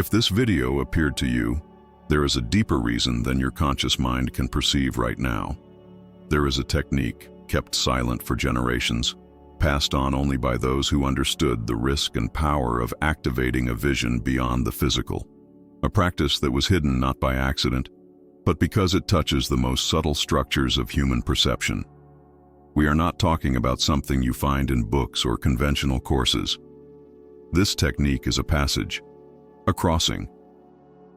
If this video appeared to you, there is a deeper reason than your conscious mind can perceive right now. There is a technique kept silent for generations, passed on only by those who understood the risk and power of activating a vision beyond the physical. A practice that was hidden not by accident, but because it touches the most subtle structures of human perception. We are not talking about something you find in books or conventional courses. This technique is a passage, a crossing,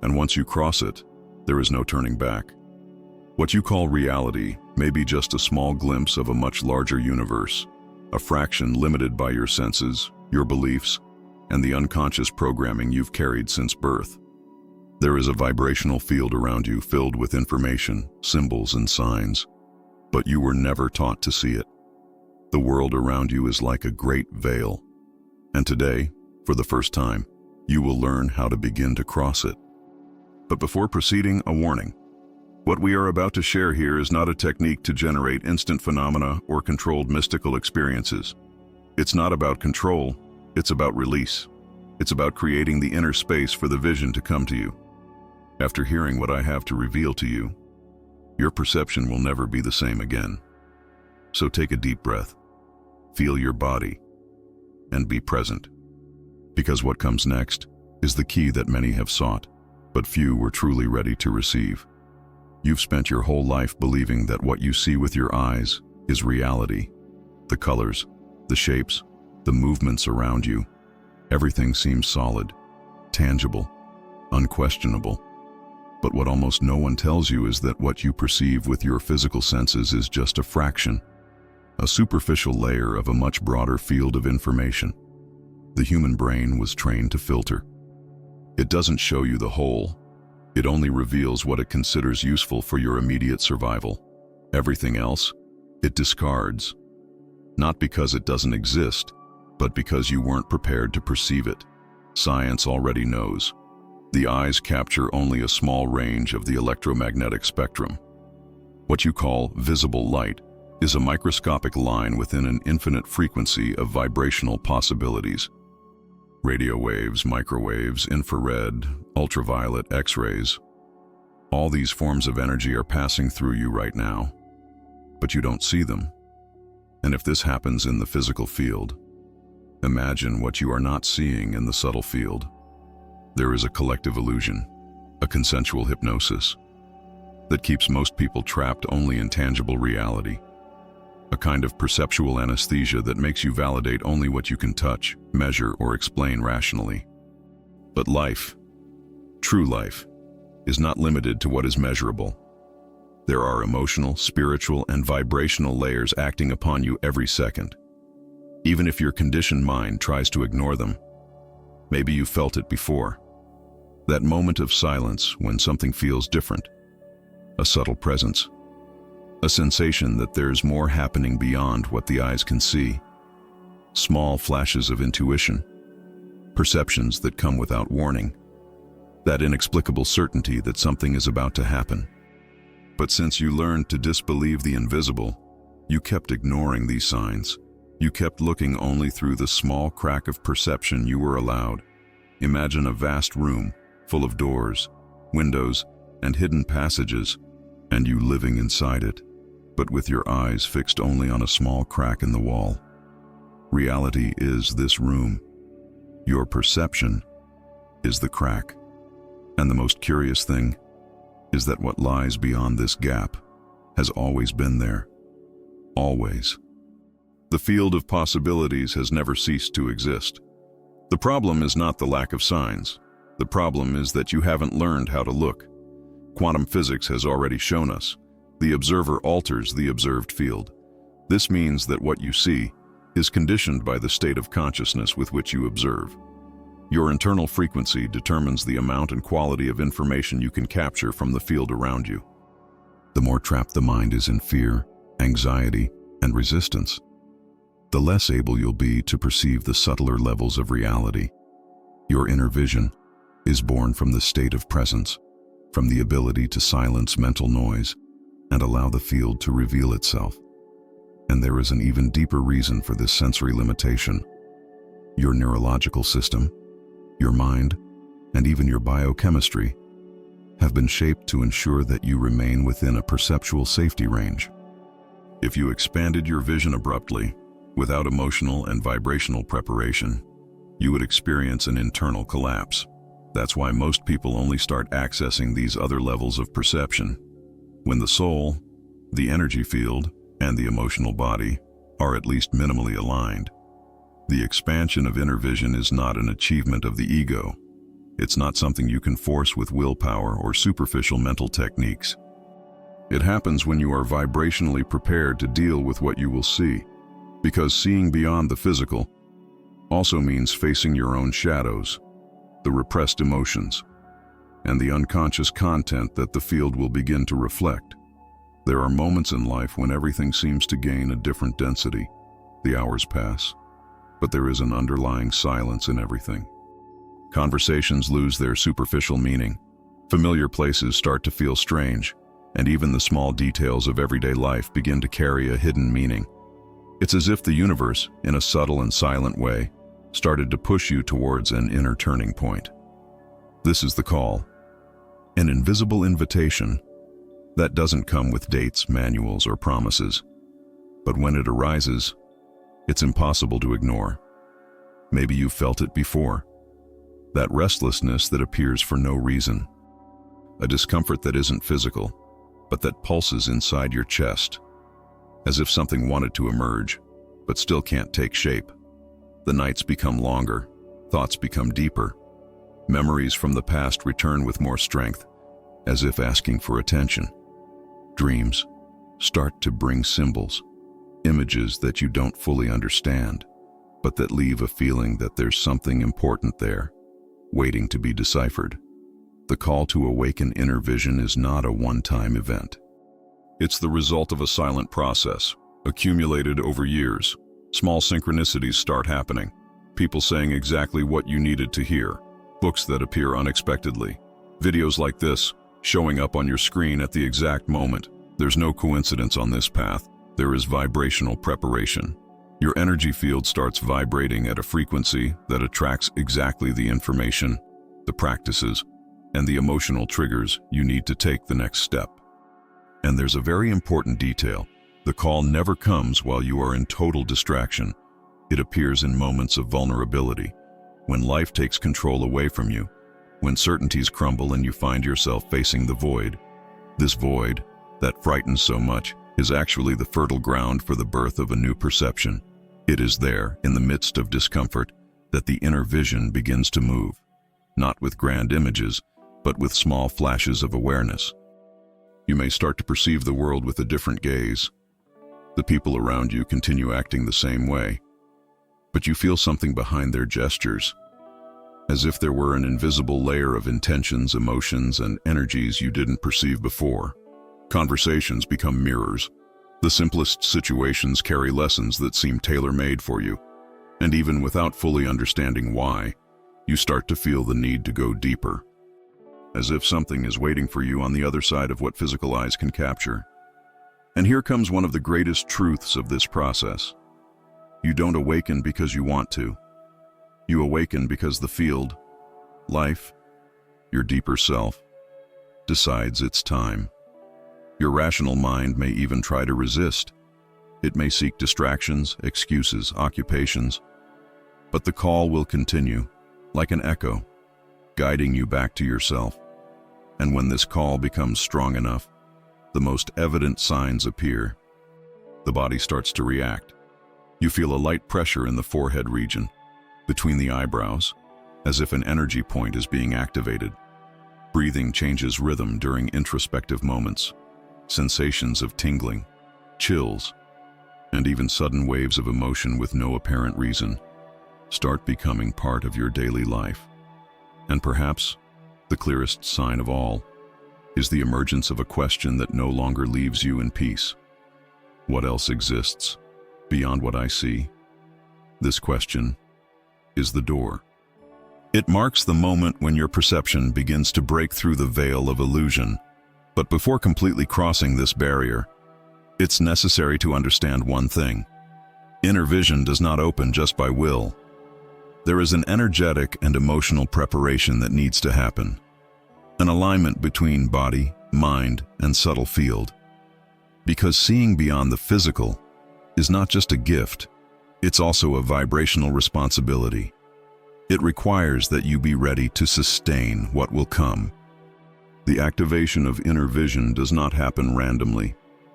and once you cross it, there is no turning back. What you call reality may be just a small glimpse of a much larger universe, a fraction limited by your senses, your beliefs, and the unconscious programming you've carried since birth. There is a vibrational field around you filled with information, symbols, and signs, but you were never taught to see it. The world around you is like a great veil, and today, for the first time, you will learn how to begin to cross it. But before proceeding, a warning. What we are about to share here is not a technique to generate instant phenomena or controlled mystical experiences. It's not about control, it's about release. It's about creating the inner space for the vision to come to you. After hearing what I have to reveal to you, your perception will never be the same again. So take a deep breath, feel your body, and be present. Because what comes next is the key that many have sought, but few were truly ready to receive. You've spent your whole life believing that what you see with your eyes is reality. The colors, the shapes, the movements around you. Everything seems solid, tangible, unquestionable. But what almost no one tells you is that what you perceive with your physical senses is just a fraction, a superficial layer of a much broader field of information. The human brain was trained to filter. It doesn't show you the whole. It only reveals what it considers useful for your immediate survival. Everything else, it discards. Not because it doesn't exist, but because you weren't prepared to perceive it. Science already knows. The eyes capture only a small range of the electromagnetic spectrum. What you call visible light is a microscopic line within an infinite frequency of vibrational possibilities. Radio waves, microwaves, infrared, ultraviolet, X-rays. All these forms of energy are passing through you right now, but you don't see them. And if this happens in the physical field, imagine what you are not seeing in the subtle field. There is a collective illusion, a consensual hypnosis, that keeps most people trapped only in tangible reality. A kind of perceptual anesthesia that makes you validate only what you can touch, measure, or explain rationally. But life, true life, is not limited to what is measurable. There are emotional, spiritual, and vibrational layers acting upon you every second. Even if your conditioned mind tries to ignore them, maybe you felt it before. That moment of silence when something feels different, a subtle presence, a sensation that there's more happening beyond what the eyes can see. Small flashes of intuition, perceptions that come without warning, that inexplicable certainty that something is about to happen. But since you learned to disbelieve the invisible, you kept ignoring these signs. You kept looking only through the small crack of perception you were allowed. Imagine a vast room full of doors, windows, and hidden passages, and you living inside it, but with your eyes fixed only on a small crack in the wall. Reality is this room. Your perception is the crack. And the most curious thing is that what lies beyond this gap has always been there. Always. The field of possibilities has never ceased to exist. The problem is not the lack of signs. The problem is that you haven't learned how to look. Quantum physics has already shown us. The observer alters the observed field. This means that what you see is conditioned by the state of consciousness with which you observe. Your internal frequency determines the amount and quality of information you can capture from the field around you. The more trapped the mind is in fear, anxiety, and resistance, the less able you'll be to perceive the subtler levels of reality. Your inner vision is born from the state of presence, from the ability to silence mental noise and allow the field to reveal itself. And there is an even deeper reason for this sensory limitation. Your neurological system, your mind, and even your biochemistry have been shaped to ensure that you remain within a perceptual safety range. If you expanded your vision abruptly, without emotional and vibrational preparation, you would experience an internal collapse. That's why most people only start accessing these other levels of perception when the soul, the energy field, and the emotional body are at least minimally aligned. The expansion of inner vision is not an achievement of the ego. It's not something you can force with willpower or superficial mental techniques. It happens when you are vibrationally prepared to deal with what you will see, because seeing beyond the physical also means facing your own shadows, the repressed emotions, and the unconscious content that the field will begin to reflect. There are moments in life when everything seems to gain a different density. The hours pass, but there is an underlying silence in everything. Conversations lose their superficial meaning. Familiar places start to feel strange, and even the small details of everyday life begin to carry a hidden meaning. It's as if the universe, in a subtle and silent way, started to push you towards an inner turning point. This is the call, an invisible invitation that doesn't come with dates, manuals, or promises. But when it arises, it's impossible to ignore. Maybe you've felt it before. That restlessness that appears for no reason. A discomfort that isn't physical, but that pulses inside your chest, as if something wanted to emerge, but still can't take shape. The nights become longer, thoughts become deeper. Memories from the past return with more strength, as if asking for attention. Dreams start to bring symbols, images that you don't fully understand, but that leave a feeling that there's something important there, waiting to be deciphered. The call to awaken inner vision is not a one-time event. It's the result of a silent process, accumulated over years. Small synchronicities start happening. People saying exactly what you needed to hear. Books that appear unexpectedly. Videos like this, showing up on your screen at the exact moment. There's no coincidence on this path. There is vibrational preparation. Your energy field starts vibrating at a frequency that attracts exactly the information, the practices, and the emotional triggers you need to take the next step. And there's a very important detail. The call never comes while you are in total distraction. It appears in moments of vulnerability, when life takes control away from you, when certainties crumble and you find yourself facing the void. This void, that frightens so much, is actually the fertile ground for the birth of a new perception. It is there, in the midst of discomfort, that the inner vision begins to move, not with grand images, but with small flashes of awareness. You may start to perceive the world with a different gaze. The people around you continue acting the same way, but you feel something behind their gestures, as if there were an invisible layer of intentions, emotions, and energies you didn't perceive before. Conversations become mirrors. The simplest situations carry lessons that seem tailor-made for you, and even without fully understanding why, you start to feel the need to go deeper, as if something is waiting for you on the other side of what physical eyes can capture. And here comes one of the greatest truths of this process. You don't awaken because you want to. You awaken because the field, life, your deeper self, decides it's time. Your rational mind may even try to resist. It may seek distractions, excuses, occupations, but the call will continue, like an echo, guiding you back to yourself. And when this call becomes strong enough, the most evident signs appear. The body starts to react. You feel a light pressure in the forehead region, between the eyebrows, as if an energy point is being activated. Breathing changes rhythm during introspective moments. Sensations of tingling, chills, and even sudden waves of emotion with no apparent reason start becoming part of your daily life. And perhaps the clearest sign of all is the emergence of a question that no longer leaves you in peace. What else exists beyond what I see? This question is the door. It marks the moment when your perception begins to break through the veil of illusion. But before completely crossing this barrier, it's necessary to understand one thing. Inner vision does not open just by will. There is an energetic and emotional preparation that needs to happen, an alignment between body, mind, and subtle field. Because seeing beyond the physical is not just a gift, it's also a vibrational responsibility. It requires that you be ready to sustain what will come. The activation of inner vision does not happen randomly.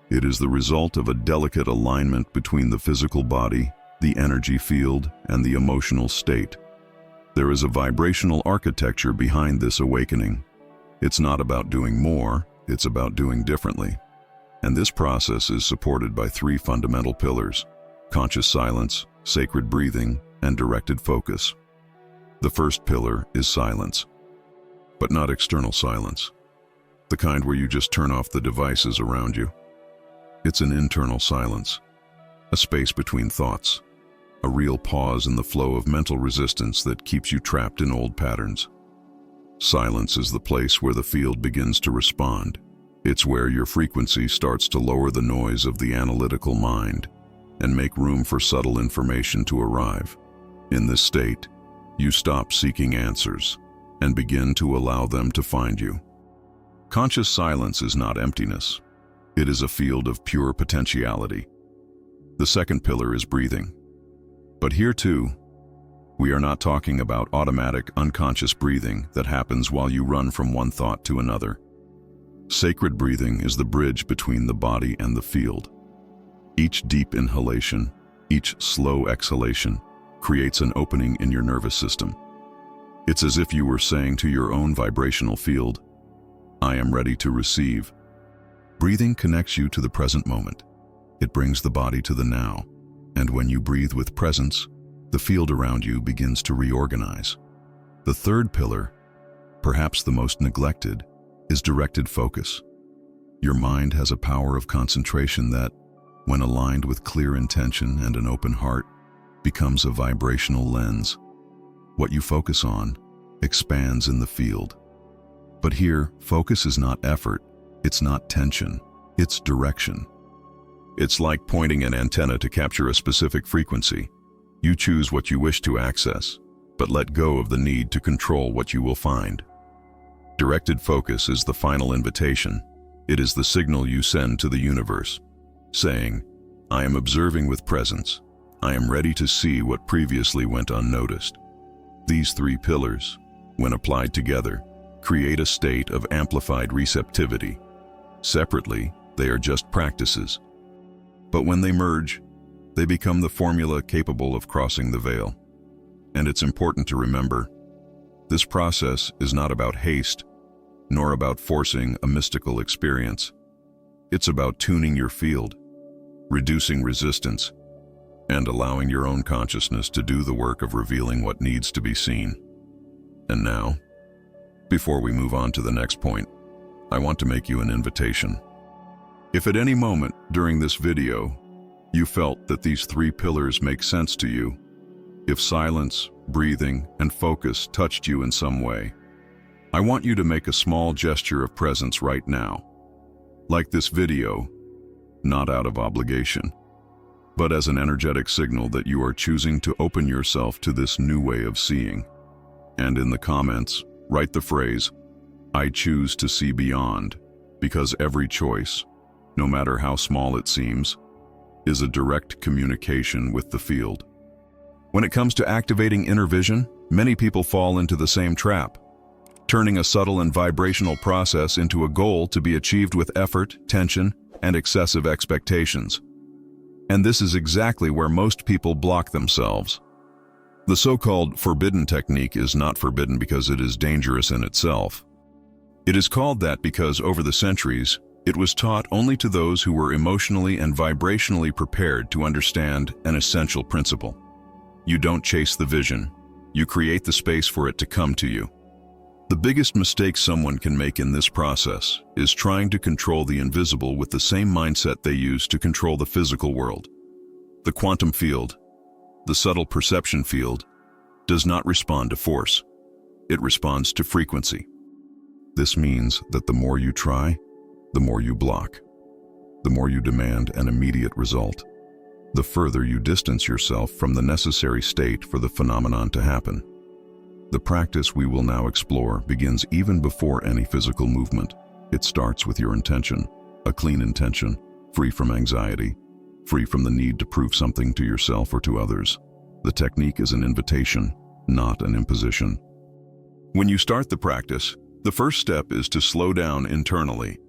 It is the result of a delicate alignment between the physical body, the energy field, and the emotional state. There is a vibrational architecture behind this awakening. It's not about doing more, it's about doing differently. And this process is supported by three fundamental pillars: conscious silence, sacred breathing, and directed focus. The first pillar is silence, but not external silence, the kind where you just turn off the devices around you. It's an internal silence, a space between thoughts, a real pause in the flow of mental resistance that keeps you trapped in old patterns. Silence is the place where the field begins to respond. It's where your frequency starts to lower the noise of the analytical mind and make room for subtle information to arrive. In this state, you stop seeking answers and begin to allow them to find you. Conscious silence is not emptiness. It is a field of pure potentiality. The second pillar is breathing. But here too, we are not talking about automatic, unconscious breathing that happens while you run from one thought to another. Sacred breathing is the bridge between the body and the field. Each deep inhalation, each slow exhalation, creates an opening in your nervous system. It's as if you were saying to your own vibrational field, "I am ready to receive." Breathing connects you to the present moment. It brings the body to the now. And when you breathe with presence, the field around you begins to reorganize. The third pillar, perhaps the most neglected, is directed focus. Your mind has a power of concentration that, when aligned with clear intention and an open heart, becomes a vibrational lens. What you focus on expands in the field. But here, focus is not effort, it's not tension, it's direction. It's like pointing an antenna to capture a specific frequency. You choose what you wish to access, but let go of the need to control what you will find. Directed focus is the final invitation. It is the signal you send to the universe, saying, "I am observing with presence. I am ready to see what previously went unnoticed." These three pillars, when applied together, create a state of amplified receptivity. Separately, they are just practices. But when they merge, they become the formula capable of crossing the veil. And it's important to remember, this process is not about haste, nor about forcing a mystical experience. It's about tuning your field, reducing resistance, and allowing your own consciousness to do the work of revealing what needs to be seen. And now, before we move on to the next point, I want to make you an invitation. If at any moment during this video you felt that these three pillars make sense to you, if silence, breathing, and focus touched you in some way, I want you to make a small gesture of presence right now. Like this video, not out of obligation, but as an energetic signal that you are choosing to open yourself to this new way of seeing. And in the comments, write the phrase, "I choose to see beyond," because every choice, no matter how small it seems, is a direct communication with the field. When it comes to activating inner vision, many people fall into the same trap, turning a subtle and vibrational process into a goal to be achieved with effort, tension, and excessive expectations. And this is exactly where most people block themselves. The so-called forbidden technique is not forbidden because it is dangerous in itself. It is called that because over the centuries, it was taught only to those who were emotionally and vibrationally prepared to understand an essential principle. You don't chase the vision, you create the space for it to come to you. The biggest mistake someone can make in this process is trying to control the invisible with the same mindset they use to control the physical world. The quantum field, the subtle perception field, does not respond to force. It responds to frequency. This means that the more you try, the more you block, the more you demand an immediate result. the further you distance yourself from the necessary state for the phenomenon to happen. The practice we will now explore begins even before any physical movement. It starts with your intention, a clean intention, free from anxiety, free from the need to prove something to yourself or to others. The technique is an invitation, not an imposition. When you start the practice, the first step is to slow down internally.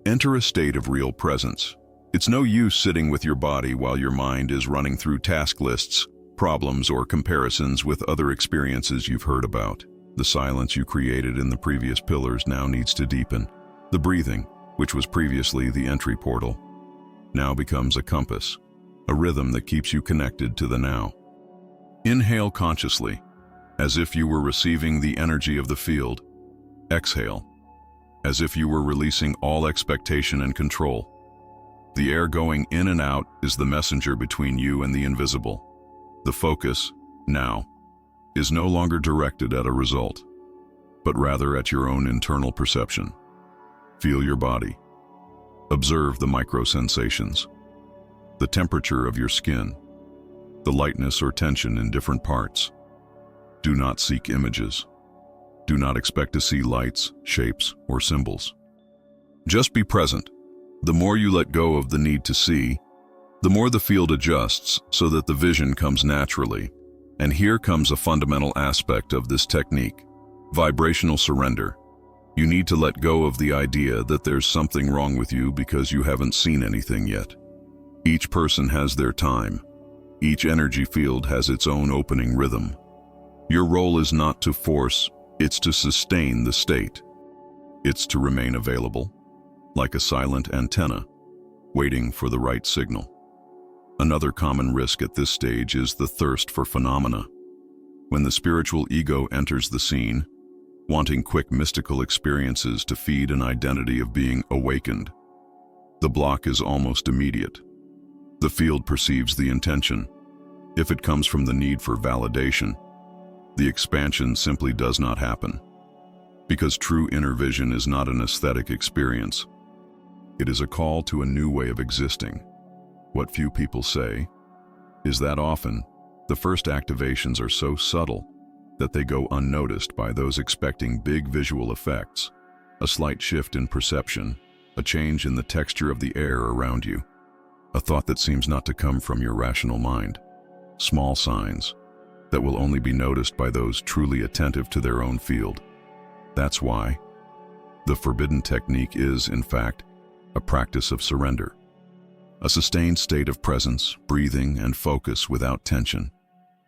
Enter a state of real presence. It's no use sitting with your body while your mind is running through task lists, problems, or comparisons with other experiences you've heard about. The silence you created in the previous pillars now needs to deepen. The breathing, which was previously the entry portal, now becomes a compass, a rhythm that keeps you connected to the now. Inhale consciously, as if you were receiving the energy of the field. Exhale, as if you were releasing all expectation and control. The air going in and out is the messenger between you and the invisible. The focus, now, is no longer directed at a result, but rather at your own internal perception. Feel your body. Observe the micro-sensations, the temperature of your skin, the lightness or tension in different parts. Do not seek images. Do not expect to see lights, shapes, or symbols. Just be present. The more you let go of the need to see, the more the field adjusts so that the vision comes naturally. And here comes a fundamental aspect of this technique: vibrational surrender. You need to let go of the idea that there's something wrong with you because you haven't seen anything yet. Each person has their time. Each energy field has its own opening rhythm. Your role is not to force, it's to sustain the state. It's to remain available, like a silent antenna, waiting for the right signal. Another common risk at this stage is the thirst for phenomena. When the spiritual ego enters the scene, wanting quick mystical experiences to feed an identity of being awakened, the block is almost immediate. The field perceives the intention. If it comes from the need for validation, the expansion simply does not happen. Because true inner vision is not an aesthetic experience. It is a call to a new way of existing. What few people say is that often the first activations are so subtle that they go unnoticed by those expecting big visual effects. A slight shift in perception, a change in the texture of the air around you, a thought that seems not to come from your rational mind. Small signs that will only be noticed by those truly attentive to their own field. That's why the forbidden technique is, in fact, a practice of surrender. A sustained state of presence, breathing, and focus without tension.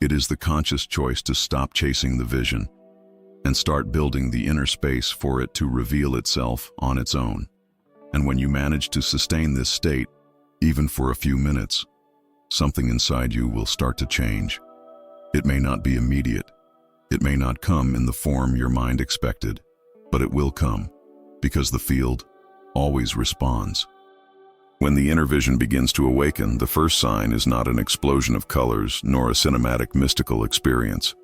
It is the conscious choice to stop chasing the vision and start building the inner space for it to reveal itself on its own. And when you manage to sustain this state, even for a few minutes, something inside you will start to change. It may not be immediate. It may not come in the form your mind expected, but it will come, because the field always responds. When the inner vision begins to awaken, the first sign is not an explosion of colors nor a cinematic mystical experience.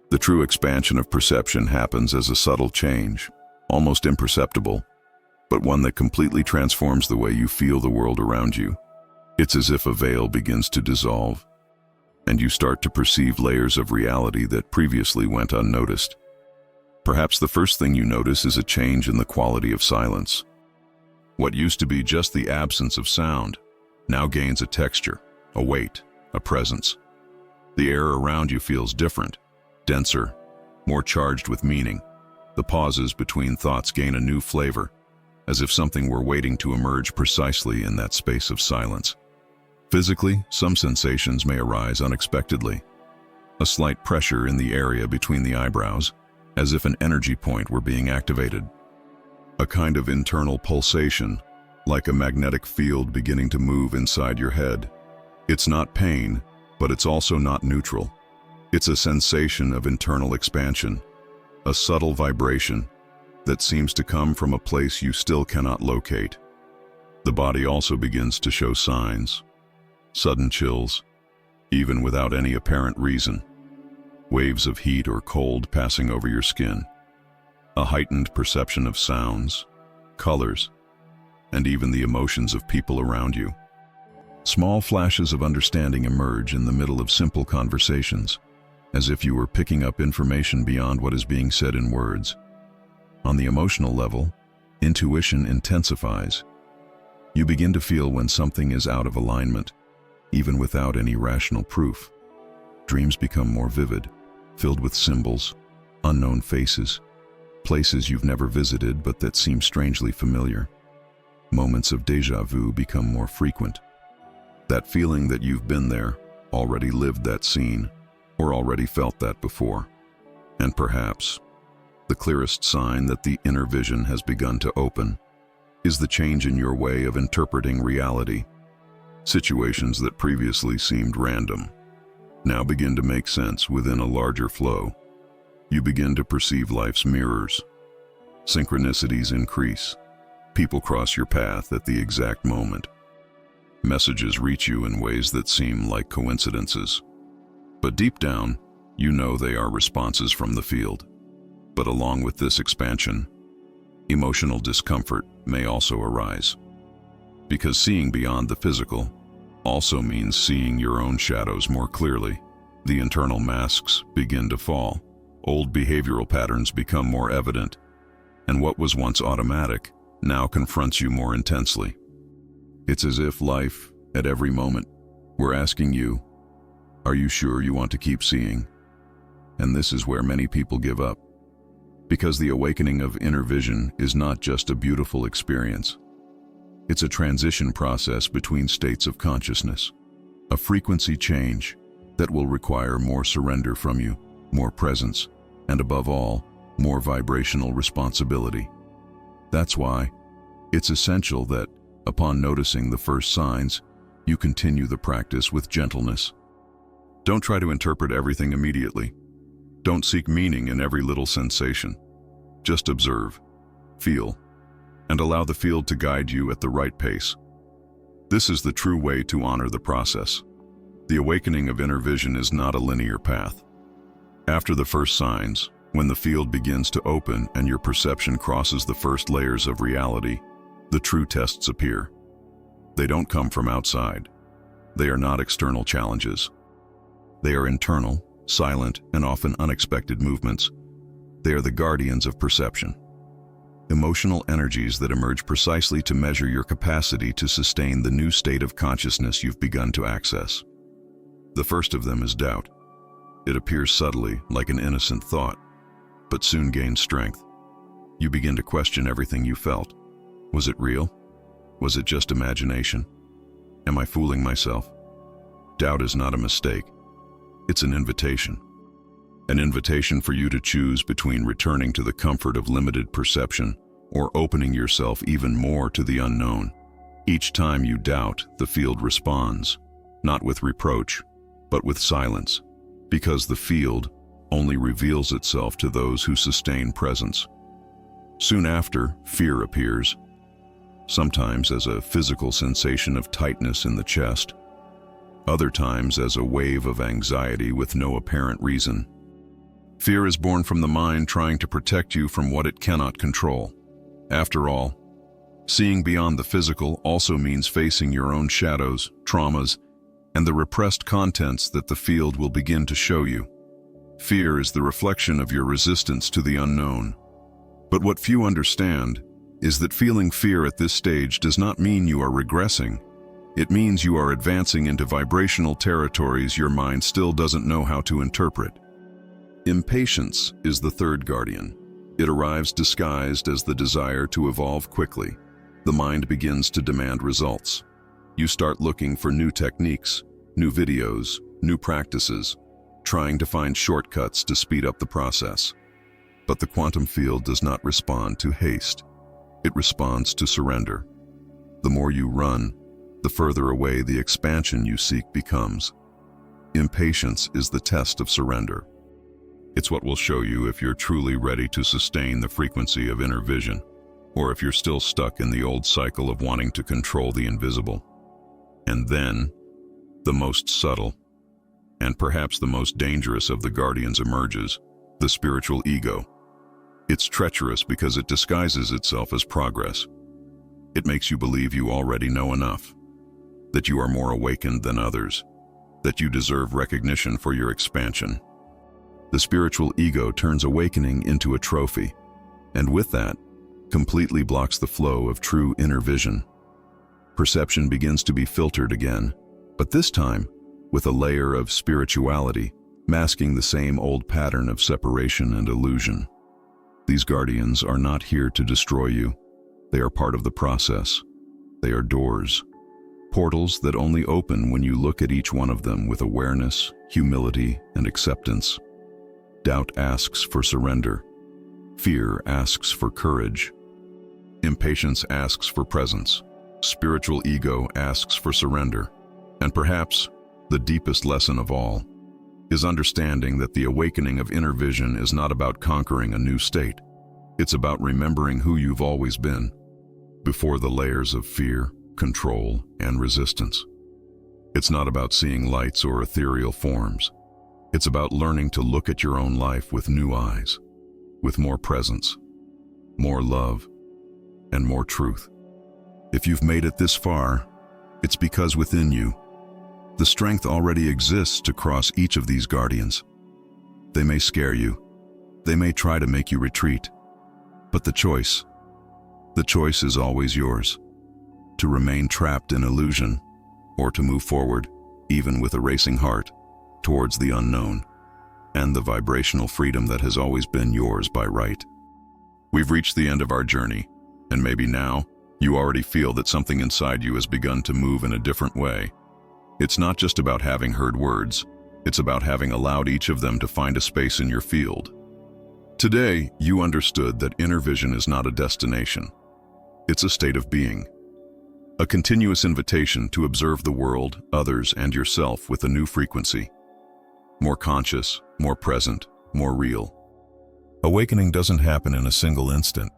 The true expansion of perception happens as a subtle change, almost imperceptible, but one that completely transforms the way you feel the world around you. It's as if a veil begins to dissolve, and you start to perceive layers of reality that previously went unnoticed. Perhaps the first thing you notice is a change in the quality of silence. What used to be just the absence of sound now gains a texture, a weight, a presence. The air around you feels different, denser, more charged with meaning. The pauses between thoughts gain a new flavor, as if something were waiting to emerge precisely in that space of silence. Physically, some sensations may arise unexpectedly. A slight pressure in the area between the eyebrows, as if an energy point were being activated. A kind of internal pulsation, like a magnetic field beginning to move inside your head. It's not pain, but it's also not neutral. It's a sensation of internal expansion, a subtle vibration that seems to come from a place you still cannot locate. The body also begins to show signs. Sudden chills, even without any apparent reason. Waves of heat or cold passing over your skin. A heightened perception of sounds, colors, and even the emotions of people around you. Small flashes of understanding emerge in the middle of simple conversations, as if you were picking up information beyond what is being said in words. On the emotional level, intuition intensifies. You begin to feel when something is out of alignment, even without any rational proof. Dreams become more vivid, filled with symbols, unknown faces, places you've never visited but that seem strangely familiar. Moments of déjà vu become more frequent. That feeling that you've been there, already lived that scene, or already felt that before. And perhaps, the clearest sign that the inner vision has begun to open is the change in your way of interpreting reality. Situations that previously seemed random now begin to make sense within a larger flow. You begin to perceive life's mirrors. Synchronicities increase. People cross your path at the exact moment. Messages reach you in ways that seem like coincidences. But deep down, you know they are responses from the field. But along with this expansion, emotional discomfort may also arise. Because seeing beyond the physical also means seeing your own shadows more clearly. The internal masks begin to fall. Old behavioral patterns become more evident, and what was once automatic now confronts you more intensely. It's as if life, at every moment, were asking you, are you sure you want to keep seeing? And this is where many people give up. Because the awakening of inner vision is not just a beautiful experience. It's a transition process between states of consciousness, a frequency change that will require more surrender from you, more presence, and above all, more vibrational responsibility. That's why it's essential that, upon noticing the first signs, you continue the practice with gentleness. Don't try to interpret everything immediately. Don't seek meaning in every little sensation. Just observe, feel, and allow the field to guide you at the right pace. This is the true way to honor the process. The awakening of inner vision is not a linear path. After the first signs, when the field begins to open and your perception crosses the first layers of reality, the true tests appear. They don't come from outside. They are not external challenges. They are internal, silent, and often unexpected movements. They are the guardians of perception. Emotional energies that emerge precisely to measure your capacity to sustain the new state of consciousness you've begun to access. The first of them is doubt. It appears subtly, like an innocent thought, but soon gains strength. You begin to question everything you felt. Was it real? Was it just imagination? Am I fooling myself? Doubt is not a mistake. It's an invitation. An invitation for you to choose between returning to the comfort of limited perception or opening yourself even more to the unknown. Each time you doubt, the field responds, not with reproach, but with silence, because the field only reveals itself to those who sustain presence. Soon after, fear appears, sometimes as a physical sensation of tightness in the chest, other times as a wave of anxiety with no apparent reason. Fear is born from the mind trying to protect you from what it cannot control. After all, seeing beyond the physical also means facing your own shadows, traumas, and the repressed contents that the field will begin to show you. Fear is the reflection of your resistance to the unknown. But what few understand is that feeling fear at this stage does not mean you are regressing. It means you are advancing into vibrational territories your mind still doesn't know how to interpret. Impatience is the third guardian. It arrives disguised as the desire to evolve quickly. The mind begins to demand results. You start looking for new techniques, new videos, new practices, trying to find shortcuts to speed up the process. But the quantum field does not respond to haste. It responds to surrender. The more you run, the further away the expansion you seek becomes. Impatience is the test of surrender. It's what will show you if you're truly ready to sustain the frequency of inner vision, or if you're still stuck in the old cycle of wanting to control the invisible. And then, the most subtle, and perhaps the most dangerous of the guardians emerges, the spiritual ego. It's treacherous because it disguises itself as progress. It makes you believe you already know enough. that you are more awakened than others, that you deserve recognition for your expansion. The spiritual ego turns awakening into a trophy, and with that, completely blocks the flow of true inner vision. Perception begins to be filtered again, but this time with a layer of spirituality, masking the same old pattern of separation and illusion. These guardians are not here to destroy you. They are part of the process. They are doors, portals that only open when you look at each one of them with awareness, humility, and acceptance. Doubt asks for surrender. Fear asks for courage. Impatience asks for presence. Spiritual ego asks for surrender. And perhaps the deepest lesson of all is understanding that the awakening of inner vision is not about conquering a new state. It's about remembering who you've always been, before the layers of fear, control, and resistance. It's not about seeing lights or ethereal forms. It's about learning to look at your own life with new eyes, with more presence, more love, and more truth. If you've made it this far, it's because within you, the strength already exists to cross each of these guardians. They may scare you. They may try to make you retreat. But the choice is always yours. To remain trapped in illusion, or to move forward, even with a racing heart, towards the unknown, and the vibrational freedom that has always been yours by right. We've reached the end of our journey, and maybe now, you already feel that something inside you has begun to move in a different way. It's not just about having heard words, it's about having allowed each of them to find a space in your field. Today, you understood that inner vision is not a destination. It's a state of being. A continuous invitation to observe the world, others, and yourself with a new frequency. More conscious, more present, more real. Awakening doesn't happen in a single instant.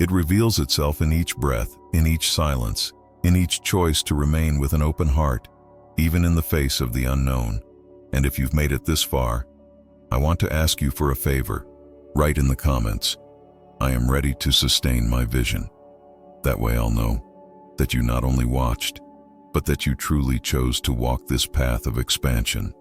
It reveals itself in each breath, in each silence, in each choice to remain with an open heart, even in the face of the unknown. And if you've made it this far, I want to ask you for a favor. Write in the comments, "I am ready to sustain my vision." That way I'll know that you not only watched, but that you truly chose to walk this path of expansion.